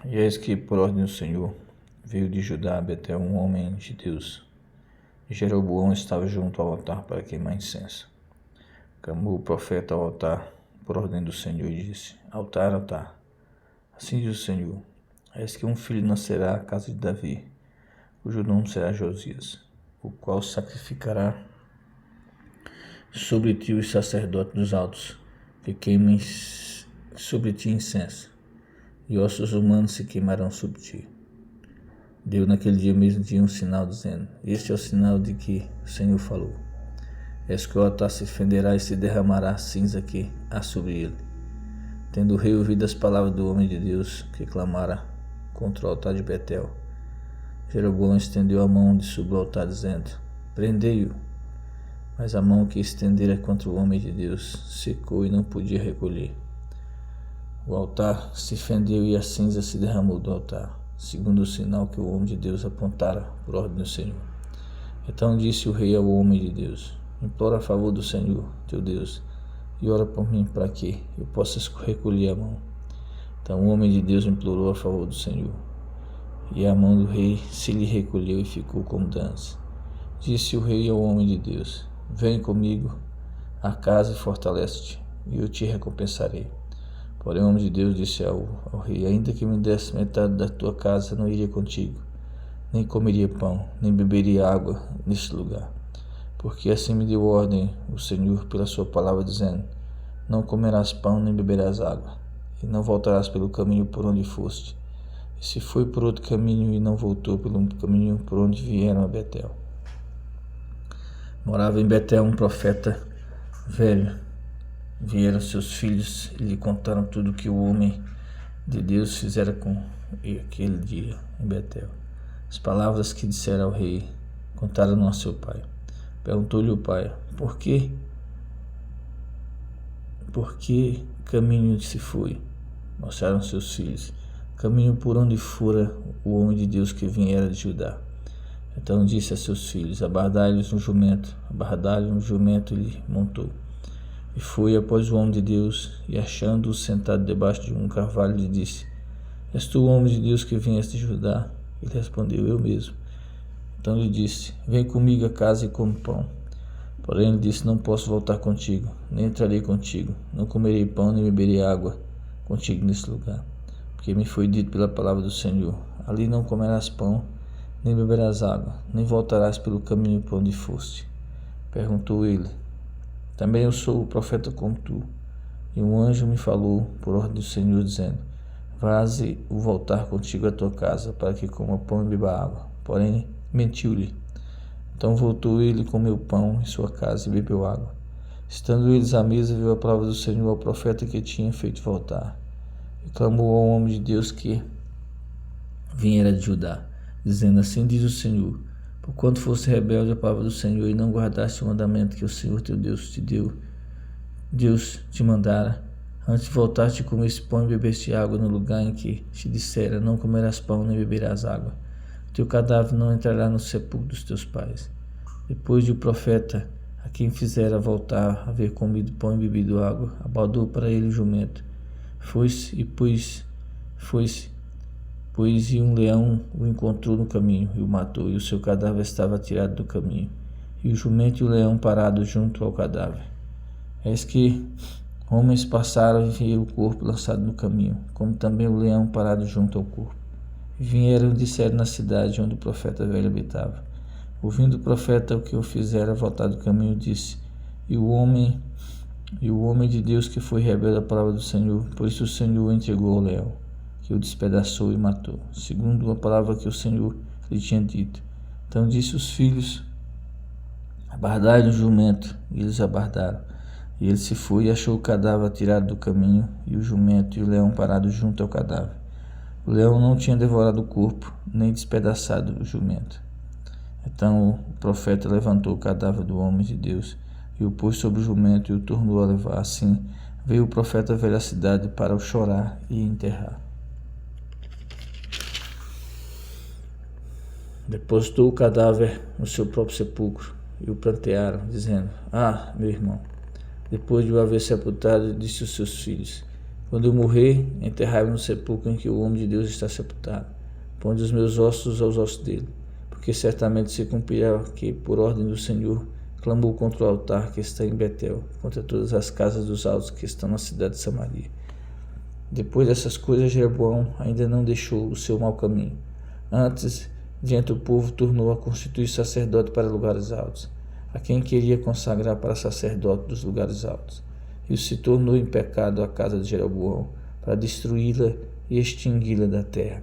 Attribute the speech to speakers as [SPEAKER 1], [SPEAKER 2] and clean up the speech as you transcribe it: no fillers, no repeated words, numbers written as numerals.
[SPEAKER 1] E eis que, por ordem do Senhor, veio de Judá a Betel um homem de Deus. E Jeroboão estava junto ao altar para queimar incenso. Clamou o profeta ao altar, por ordem do Senhor, e disse: Altar, altar. Assim diz o Senhor: eis que um filho nascerá à casa de Davi, cujo nome será Josias, o qual sacrificará sobre ti os sacerdotes dos altos, que queimem sobre ti incenso, e ossos humanos se queimarão sobre ti. Deu naquele dia mesmo um sinal, dizendo: este é o sinal de que o Senhor falou. Eis que o altar se fenderá e se derramará cinza que há sobre ele. Tendo o rei ouvido as palavras do homem de Deus que clamara contra o altar de Betel, Jeroboão estendeu a mão de sobre o altar, dizendo: prendei-o. Mas a mão que estendera contra o homem de Deus secou e não podia recolher. O altar se fendeu e a cinza se derramou do altar, segundo o sinal que o homem de Deus apontara por ordem do Senhor. Então disse o rei ao homem de Deus: implora a favor do Senhor, teu Deus, e ora por mim para que eu possa recolher a mão. Então o homem de Deus implorou a favor do Senhor, e a mão do rei se lhe recolheu e ficou como dança. Disse o rei ao homem de Deus: vem comigo à casa e fortalece-te, e eu te recompensarei. Porém o homem de Deus disse ao rei: ainda que me desse metade da tua casa, não iria contigo, nem comeria pão, nem beberia água neste lugar. Porque assim me deu ordem o Senhor pela sua palavra, dizendo: não comerás pão, nem beberás água, e não voltarás pelo caminho por onde foste. E se foi por outro caminho e não voltou pelo caminho por onde vieram a Betel. Morava em Betel um profeta velho. Vieram seus filhos e lhe contaram tudo o que o homem de Deus fizera com aquele dia em Betel. As palavras que dissera ao rei contaram a seu pai. Perguntou-lhe o pai: por que caminho se foi? Mostraram seus filhos: caminho por onde fora o homem de Deus que viera de Judá. Então disse a seus filhos: abardai-lhes um jumento. Abardaram um jumento e lhe montou. E foi após o homem de Deus, e achando-o sentado debaixo de um carvalho, lhe disse: és tu o homem de Deus que vieste de Judá? Ele respondeu: eu mesmo. Então lhe disse: vem comigo a casa e come pão. Porém ele disse: não posso voltar contigo, nem entrarei contigo, não comerei pão, nem beberei água contigo nesse lugar. Porque me foi dito pela palavra do Senhor: ali não comerás pão, nem beberás água, nem voltarás pelo caminho por onde foste. Perguntou ele: também eu sou o profeta como tu. E um anjo me falou por ordem do Senhor, dizendo: vaze o voltar contigo à tua casa, para que coma pão e beba água. Porém mentiu-lhe. Então voltou ele, comeu pão em sua casa e bebeu água. Estando eles à mesa, viu a palavra do Senhor ao profeta que tinha feito voltar. E clamou ao homem de Deus que viera de Judá, dizendo: assim diz o Senhor: porquanto foste rebelde à palavra do Senhor e não guardaste o mandamento que o Senhor teu Deus te mandara, antes voltaste e comeste pão e bebeste água no lugar em que te dissera: não comerás pão nem beberás água, teu cadáver não entrará no sepulcro dos teus pais. Depois de o profeta, a quem fizera voltar, haver comido pão e bebido água, abaldou para ele o jumento. Foi-se, e um leão o encontrou no caminho e o matou, e o seu cadáver estava tirado do caminho, e o jumento e o leão parados junto ao cadáver. Eis que homens passaram e viram o corpo lançado no caminho, como também o leão parado junto ao corpo. E vieram e disseram na cidade onde o profeta velho habitava. Ouvindo o profeta o que o fizera voltar do caminho, disse: e o homem de Deus que foi rebelde à palavra do Senhor, por isso o Senhor o entregou ao leão, que o despedaçou e matou, segundo a palavra que o Senhor lhe tinha dito. Então disse os filhos: abardai o jumento. E eles abardaram. E ele se foi e achou o cadáver tirado do caminho, e o jumento e o leão parados junto ao cadáver. O leão não tinha devorado o corpo, nem despedaçado o jumento. Então o profeta levantou o cadáver do homem de Deus, e o pôs sobre o jumento, e o tornou a levar. Assim veio o profeta velho à cidade para o chorar e enterrar. Depositou o cadáver no seu próprio sepulcro e o prantearam, dizendo: meu irmão. Depois de o haver sepultado, disse aos seus filhos: Quando eu morrer, enterrai-me no sepulcro em que o homem de Deus está sepultado. Ponde os meus ossos aos ossos dele, porque certamente se cumprirá que, por ordem do Senhor, clamou contra o altar que está em Betel, contra todas as casas dos altos que estão na cidade de Samaria. Depois dessas coisas, Jeroboão ainda não deixou o seu mau caminho. Antes, diante do povo, tornou a constituir sacerdote para lugares altos, a quem queria consagrar para sacerdote dos lugares altos. E se tornou em pecado a casa de Jeroboão, para destruí-la e extingui-la da terra.